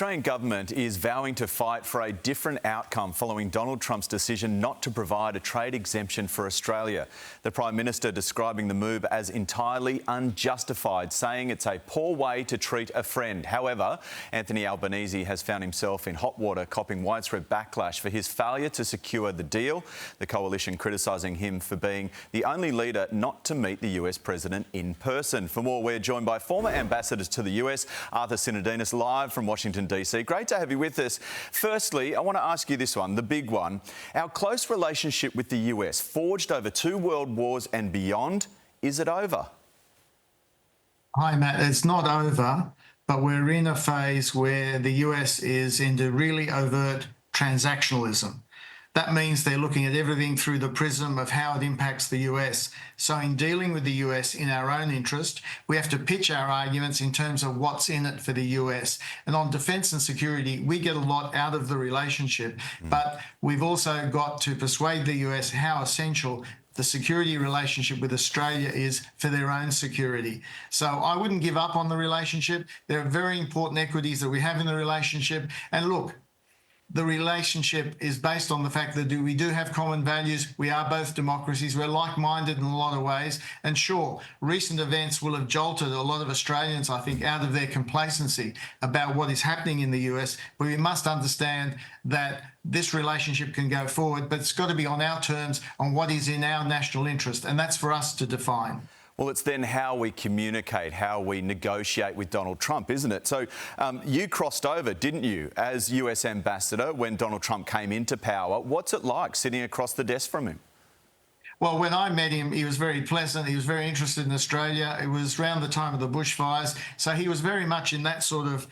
Australian government is vowing to fight for a different outcome following Donald Trump's decision not to provide a trade exemption for Australia. The Prime Minister describing the move as entirely unjustified, saying it's a poor way to treat a friend. However, Anthony Albanese has found himself in hot water, copping widespread backlash for his failure to secure the deal. The coalition criticising him for being the only leader not to meet the US President in person. For more, we're joined by former ambassadors to the US, Arthur Sinodinos, live from Washington DC. Great to have you with us. Firstly, I want to ask you this one, the big one. Our close relationship with the US, forged over 2 world wars and beyond, is it over? Hi, Matt. It's not over, but we're in a phase where the US is into really overt transactionalism. That means they're looking at everything through the prism of how it impacts the US. So in dealing with the US in our own interest, we have to pitch our arguments in terms of what's in it for the US. And on defence and security, we get a lot out of the relationship, but we've also got to persuade the US how essential the security relationship with Australia is for their own security. So I wouldn't give up on the relationship. There are very important equities that we have in the relationship. And look, the relationship is based on the fact that we do have common values. We are both democracies. We're like-minded in a lot of ways. And sure, recent events will have jolted a lot of Australians, I think, out of their complacency about what is happening in the US. But we must understand that this relationship can go forward, but it's got to be on our terms, on what is in our national interest. And that's for us to define. Well, it's then how we communicate, how we negotiate with Donald Trump, isn't it? So you crossed over, didn't you, as US ambassador when Donald Trump came into power. What's it like sitting across the desk from him? Well, when I met him, he was very pleasant. He was very interested in Australia. It was around the time of the bushfires. So he was very much in that sort of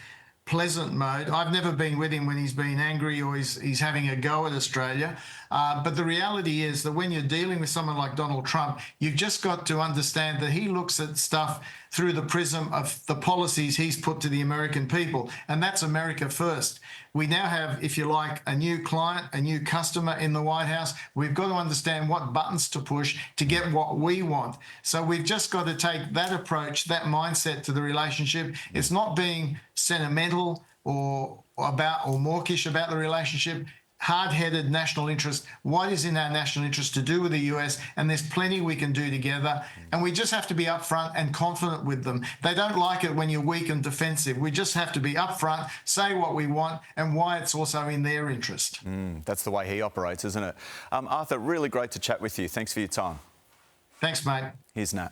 pleasant mode. I've never been with him when he's been angry or he's having a go at Australia. But the reality is that when you're dealing with someone like Donald Trump, you've just got to understand that he looks at stuff through the prism of the policies he's put to the American people. And that's America first. We now have, if you like, a new client, a new customer in the White House. We've got to understand what buttons to push to get what we want. So we've just got to take that approach, that mindset to the relationship. It's not being sentimental or mawkish about the relationship. Hard-headed national interest. What is in our national interest to do with the US? And there's plenty we can do together. And we just have to be upfront and confident with them. They don't like it when you're weak and defensive. We just have to be upfront, say what we want and why it's also in their interest. That's the way he operates, isn't it? Arthur, really great to chat with you. Thanks for your time. Thanks, mate. Here's Nat.